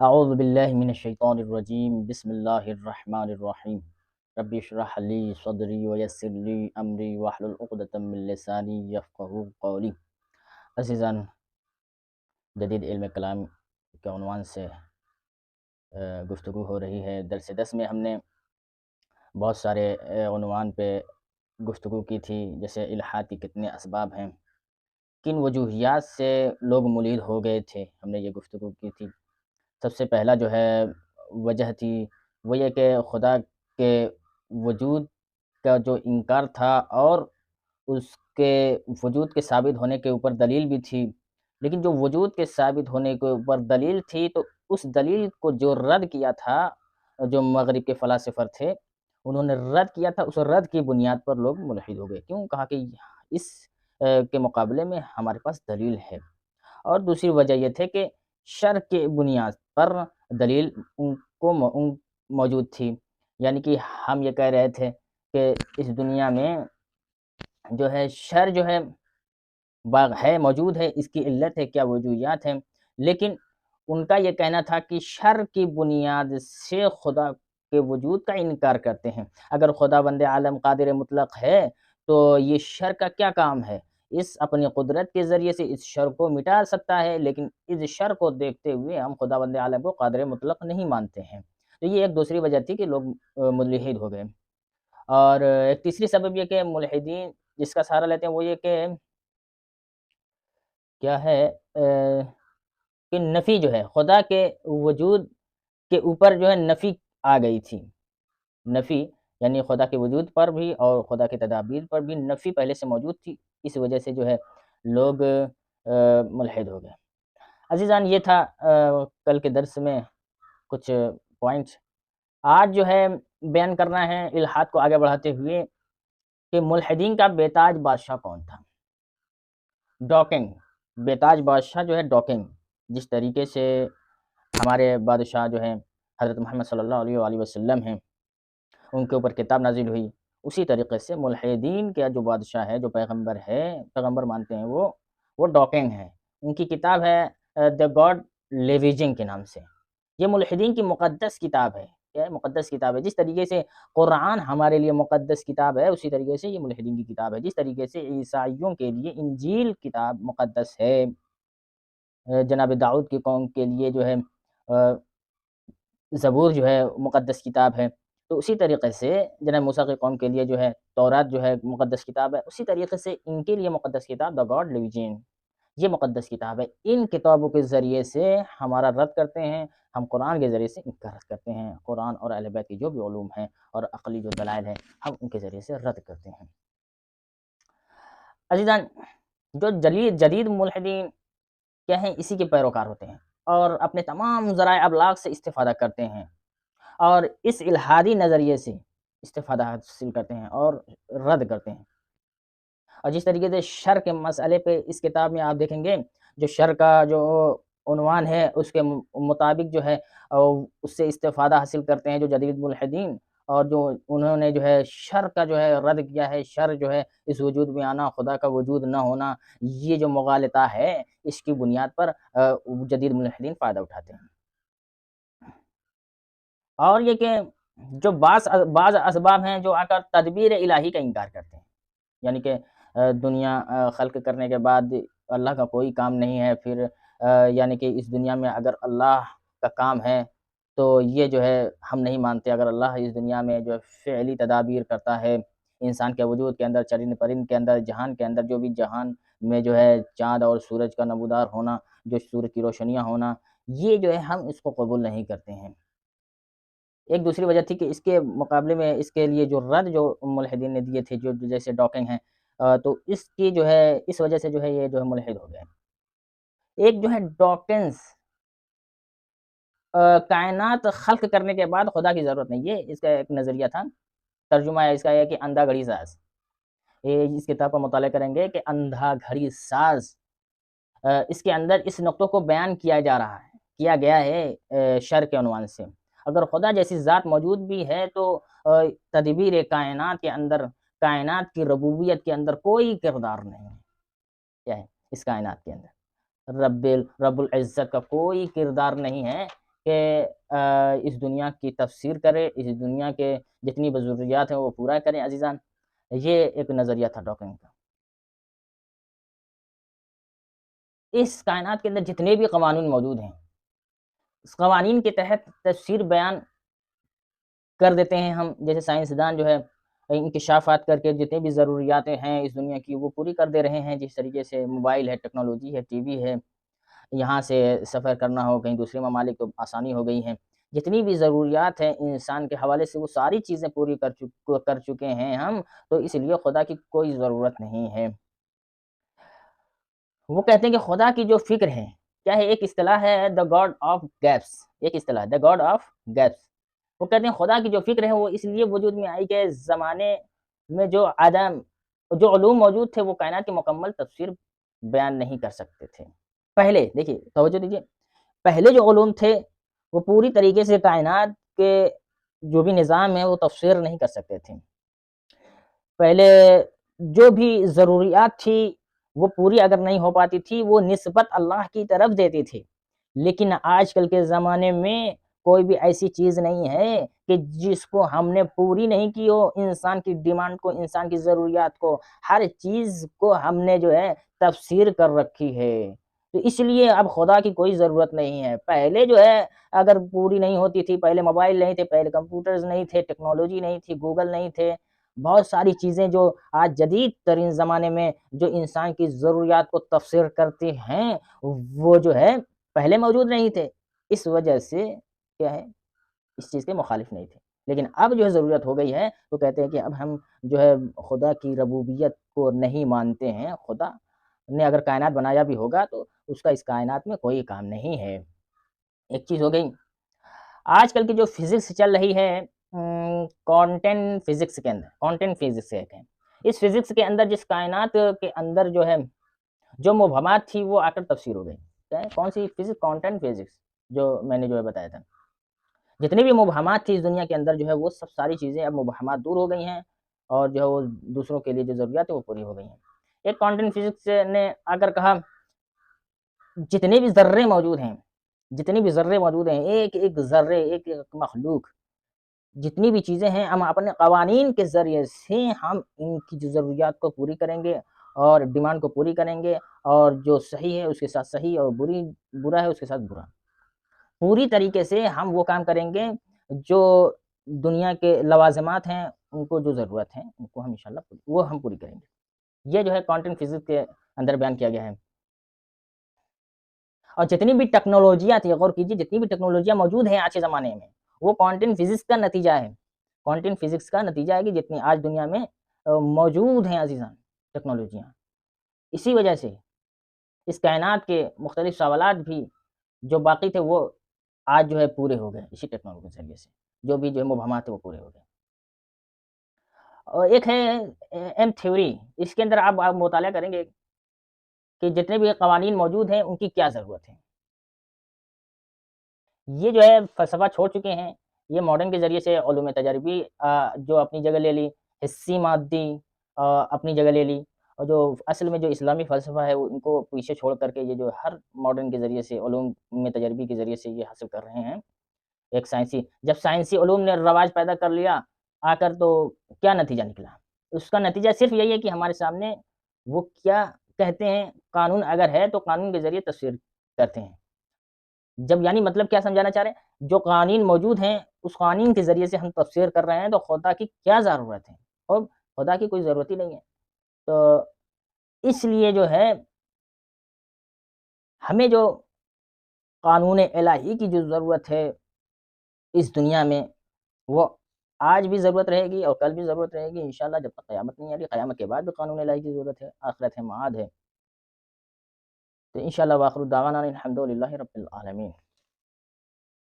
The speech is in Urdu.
اعوذ باللہ من الشیطان الرجیم بسم اللہ الرحمن الرحیم رب اشرح لی صدری ویسر لی امری واحلل عقدۃ من لسانی یفقہوا قولی۔ عزیزان، جدید علم کلام کے عنوان سے گفتگو ہو رہی ہے۔ درس 10 میں ہم نے بہت سارے عنوان پہ گفتگو کی تھی، جیسے الحاد کے کتنے اسباب ہیں، کن وجوہیات سے لوگ ملحد ہو گئے تھے، ہم نے یہ گفتگو کی تھی۔ سب سے پہلا جو ہے وجہ تھی وہ یہ کہ خدا کے وجود کا جو انکار تھا اور اس کے وجود کے ثابت ہونے کے اوپر دلیل بھی تھی، لیکن جو وجود کے ثابت ہونے کے اوپر دلیل تھی تو اس دلیل کو جو رد کیا تھا، جو مغرب کے فلاسفر تھے انہوں نے رد کیا تھا، اس رد کی بنیاد پر لوگ ملحد ہو گئے۔ کیوں؟ کہا کہ اس کے مقابلے میں ہمارے پاس دلیل ہے۔ اور دوسری وجہ یہ تھے کہ شر کے بنیاد پر دلیل ان کو موجود تھی، یعنی کہ ہم یہ کہہ رہے تھے کہ اس دنیا میں جو ہے شر جو ہے باغ ہے، موجود ہے، اس کی علت ہے، کیا وجوہات ہیں، لیکن ان کا یہ کہنا تھا کہ شر کی بنیاد سے خدا کے وجود کا انکار کرتے ہیں۔ اگر خدا بند عالم قادر مطلق ہے تو یہ شر کا کیا کام ہے؟ اس اپنی قدرت کے ذریعے سے اس شر کو مٹا سکتا ہے، لیکن اس شر کو دیکھتے ہوئے ہم خدا بند عالم کو قادر مطلق نہیں مانتے ہیں۔ تو یہ ایک دوسری وجہ تھی کہ لوگ ملحد ہو گئے۔ اور ایک تیسری سبب یہ کہ ملحدین جس کا سہارا لیتے ہیں وہ یہ کہ کیا ہے کہ نفی جو ہے خدا کے وجود کے اوپر جو ہے نفی آ گئی تھی۔ نفی یعنی خدا کے وجود پر بھی اور خدا کے تدابیر پر بھی نفی پہلے سے موجود تھی، اس وجہ سے جو ہے لوگ ملحد ہو گئے۔ عزیزان، یہ تھا کل کے درس میں کچھ پوائنٹس۔ آج جو ہے بیان کرنا ہے الحاد کو آگے بڑھاتے ہوئے کہ ملحدین کا بیتاج بادشاہ کون تھا۔ ڈاکنگ، بیتاج بادشاہ جو ہے ڈاکنگ، جس طریقے سے ہمارے بادشاہ جو ہیں حضرت محمد صلی اللہ علیہ وآلہ وسلم ہیں، ان کے اوپر کتاب نازل ہوئی، اسی طریقے سے ملحدین کا جو بادشاہ ہے، جو پیغمبر ہے، پیغمبر مانتے ہیں وہ ڈاکنگ ہے۔ ان کی کتاب ہے دی گاڈ لیویجنگ کے نام سے۔ یہ ملحدین کی مقدس کتاب ہے، کیا ہے؟ مقدس کتاب ہے۔ جس طریقے سے قرآن ہمارے لیے مقدس کتاب ہے، اسی طریقے سے یہ ملحدین کی کتاب ہے۔ جس طریقے سے عیسائیوں کے لیے انجیل کتاب مقدس ہے، جناب داؤد کی قوم کے لیے جو ہے زبور جو ہے مقدس کتاب ہے، تو اسی طریقے سے جناب موسیٰ کی قوم کے لیے جو ہے تورات جو ہے مقدس کتاب ہے، اسی طریقے سے ان کے لیے مقدس کتاب دی گاڈ لیویجن یہ مقدس کتاب ہے۔ ان کتابوں کے ذریعے سے ہمارا رد کرتے ہیں، ہم قرآن کے ذریعے سے ان کا رد کرتے ہیں۔ قرآن اور اہل بیت کی جو بھی علوم ہیں اور عقلی جو دلائل ہیں، ہم ان کے ذریعے سے رد کرتے ہیں۔ عزیزان، جو جدید ملحدین کیا ہیں، اسی کے پیروکار ہوتے ہیں اور اپنے تمام ذرائع ابلاغ سے استفادہ کرتے ہیں اور اس الحادی نظریے سے استفادہ حاصل کرتے ہیں اور رد کرتے ہیں۔ اور جس طریقے سے شر کے مسئلے پہ اس کتاب میں آپ دیکھیں گے، جو شر کا جو عنوان ہے اس کے مطابق جو ہے اس سے استفادہ حاصل کرتے ہیں جو جدید ملحدین، اور جو انہوں نے جو ہے شر کا جو ہے رد کیا ہے، شر جو ہے اس وجود میں آنا، خدا کا وجود نہ ہونا، یہ جو مغالطہ ہے اس کی بنیاد پر جدید ملحدین فائدہ اٹھاتے ہیں۔ اور یہ کہ جو بعض اسباب ہیں جو آ کر تدبیر الہی کا انکار کرتے ہیں، یعنی کہ دنیا خلق کرنے کے بعد اللہ کا کوئی کام نہیں ہے، پھر یعنی کہ اس دنیا میں اگر اللہ کا کام ہے تو یہ جو ہے ہم نہیں مانتے۔ اگر اللہ اس دنیا میں جو فعلی تدابیر کرتا ہے انسان کے وجود کے اندر، چرند پرند کے اندر، جہان کے اندر، جو بھی جہان میں جو ہے چاند اور سورج کا نمودار ہونا، جو سورج کی روشنیاں ہونا، یہ جو ہے ہم اس کو قبول نہیں کرتے ہیں۔ ایک دوسری وجہ تھی کہ اس کے مقابلے میں اس کے لیے جو رد جو ملحدین نے دیے تھے، جو جیسے ڈاکنگ ہیں، تو اس کی جو ہے اس وجہ سے جو ہے یہ جو ہے ملحد ہو گئے۔ ایک جو ہے ڈاکنز کائنات خلق کرنے کے بعد خدا کی ضرورت نہیں، یہ اس کا ایک نظریہ تھا۔ ترجمہ ہے اس کا یہ کہ اندھا گھڑی ساز، یہ اس کتاب کا مطالعہ کریں گے کہ اندھا گھڑی ساز، اس کے اندر اس نقطوں کو بیان کیا گیا ہے شر کے عنوان سے۔ اگر خدا جیسی ذات موجود بھی ہے تو تدبیر کائنات کے اندر، کائنات کی ربوبیت کے اندر کوئی کردار نہیں ہے۔ کیا ہے اس کائنات کے اندر رب العزت کا کوئی کردار نہیں ہے کہ اس دنیا کی تفسیر کرے، اس دنیا کے جتنی بھی ضروریات ہیں وہ پورا کریں عزیزان۔ یہ ایک نظریہ تھا ڈاکنگ کا۔ اس کائنات کے اندر جتنے بھی قوانین موجود ہیں، اس قوانین کے تحت تفسیر بیان کر دیتے ہیں ہم، جیسے سائنسدان جو ہے انکشافات کر کے جتنے بھی ضروریاتیں ہیں اس دنیا کی وہ پوری کر دے رہے ہیں، جس طریقے سے موبائل ہے، ٹیکنالوجی ہے، ٹی وی ہے، یہاں سے سفر کرنا ہو کہیں دوسرے ممالک تو آسانی ہو گئی ہیں۔ جتنی بھی ضروریات ہیں انسان کے حوالے سے وہ ساری چیزیں پوری کر چکے ہیں ہم، تو اس لیے خدا کی کوئی ضرورت نہیں ہے۔ وہ کہتے ہیں کہ خدا کی جو فکر ہے، کیا ہے، ایک اصطلاح ہے دا گاڈ آف گیپس، ایک اصطلاح دا گاڈ آف گیپس۔ وہ کہتے ہیں خدا کی جو فکر ہے وہ اس لیے وجود میں آئی کہ زمانے میں جو علوم موجود تھے وہ کائنات کی مکمل تفسیر بیان نہیں کر سکتے تھے۔ پہلے دیکھیے، توجہ دیجیے، پہلے جو علوم تھے وہ پوری طریقے سے کائنات کے جو بھی نظام ہے وہ تفسیر نہیں کر سکتے تھے۔ پہلے جو بھی ضروریات تھی وہ پوری اگر نہیں ہو پاتی تھی وہ نسبت اللہ کی طرف دیتے تھے، لیکن آج کل کے زمانے میں کوئی بھی ایسی چیز نہیں ہے کہ جس کو ہم نے پوری نہیں کی ہو، انسان کی ڈیمانڈ کو، انسان کی ضروریات کو، ہر چیز کو ہم نے جو ہے تفسیر کر رکھی ہے۔ تو اس لیے اب خدا کی کوئی ضرورت نہیں ہے۔ پہلے جو ہے اگر پوری نہیں ہوتی تھی، پہلے موبائل نہیں تھے، پہلے کمپیوٹرز نہیں تھے، ٹیکنالوجی نہیں تھی، گوگل نہیں تھے، بہت ساری چیزیں جو آج جدید ترین زمانے میں جو انسان کی ضروریات کو تفسیر کرتے ہیں وہ جو ہے پہلے موجود نہیں تھے، اس وجہ سے کیا ہے اس چیز کے مخالف نہیں تھے۔ لیکن اب جو ہے ضرورت ہو گئی ہے تو کہتے ہیں کہ اب ہم جو ہے خدا کی ربوبیت کو نہیں مانتے ہیں، خدا نے اگر کائنات بنایا بھی ہوگا تو اس کا اس کائنات میں کوئی کام نہیں ہے۔ ایک چیز ہو گئی، آج کل کی جو فزکس چل رہی ہے کانٹینٹ فزکس کے اندر، کانٹینٹ فزکس ایک ہے، اس فزکس کے اندر جس کائنات کے اندر جو ہے جو مبہمات تھی وہ آ کر تفسیر ہو گئی۔ کیا ہے؟ کون سی فزکس؟ کانٹینٹ فزکس، جو میں نے جو ہے بتایا تھا۔ جتنی بھی مبہمات تھی اس دنیا کے اندر جو ہے وہ سب ساری چیزیں اب مبہمات دور ہو گئی ہیں اور جو ہے وہ دوسروں کے لیے جو ضروریات ہے وہ پوری ہو گئی ہیں۔ ایک کانٹینٹ فزکس نے آ کر کہا جتنے بھی ذرے موجود ہیں، جتنی بھی ذرے موجود ہیں، ایک ایک ذرے، ایک ایک مخلوق، جتنی بھی چیزیں ہیں ہم اپنے قوانین کے ذریعے سے ہم ان کی جو ضروریات کو پوری کریں گے اور ڈیمانڈ کو پوری کریں گے، اور جو صحیح ہے اس کے ساتھ صحیح اور برا ہے اس کے ساتھ برا، پوری طریقے سے ہم وہ کام کریں گے جو دنیا کے لوازمات ہیں ان کو جو ضرورت ہے ان کو ہم انشاءاللہ وہ ہم پوری کریں گے۔ یہ جو ہے کانٹینٹ فزکس کے اندر بیان کیا گیا ہے۔ اور جتنی بھی ٹیکنالوجیاں تھی، غور کیجیے، جتنی بھی ٹیکنالوجیاں موجود ہیں آج کے زمانے میں وہ کوانٹم فزکس کا نتیجہ ہے۔ کوانٹم فزکس کا نتیجہ ہے کہ جتنی آج دنیا میں موجود ہیں عزیزان ٹیکنالوجیاں، اسی وجہ سے اس کائنات کے مختلف سوالات بھی جو باقی تھے وہ آج جو ہے پورے ہو گئے اسی ٹیکنالوجی کے ذریعے سے، جو بھی جو ہے مبہمات ہیں وہ پورے ہو گئے۔ اور ایک ہے ایم تھیوری، اس کے اندر آپ مطالعہ کریں گے کہ جتنے بھی قوانین موجود ہیں ان کی کیا ضرورت ہے۔ یہ جو ہے فلسفہ چھوڑ چکے ہیں، یہ ماڈرن کے ذریعے سے علوم تجربی جو اپنی جگہ لے لی، حسی مادی اپنی جگہ لے لی، اور جو اصل میں جو اسلامی فلسفہ ہے وہ ان کو پیچھے چھوڑ کر کے یہ جو ہر ماڈرن کے ذریعے سے علوم تجربی کے ذریعے سے یہ حاصل کر رہے ہیں۔ ایک سائنسی، جب سائنسی علوم نے رواج پیدا کر لیا آ کر تو کیا نتیجہ نکلا؟ اس کا نتیجہ صرف یہی ہے کہ ہمارے سامنے وہ کیا کہتے ہیں، قانون اگر ہے تو قانون کے ذریعے تفسیر کرتے ہیں۔ جب یعنی مطلب کیا سمجھانا چاہ رہے ہیں، جو قوانین موجود ہیں اس قوانین کے ذریعے سے ہم تفسیر کر رہے ہیں تو خدا کی کیا ضرورت ہے، اور خدا کی کوئی ضرورت ہی نہیں ہے۔ تو اس لیے جو ہے ہمیں جو قانون الہی کی جو ضرورت ہے اس دنیا میں وہ آج بھی ضرورت رہے گی اور کل بھی ضرورت رہے گی انشاءاللہ، جب تک قیامت نہیں آ رہی۔ قیامت کے بعد بھی قانون الہی کی ضرورت ہے، آخرت ہے، معاد ہے۔ تو انشاءاللہ وآخر دعوانا الحمد للہ رب العالمین۔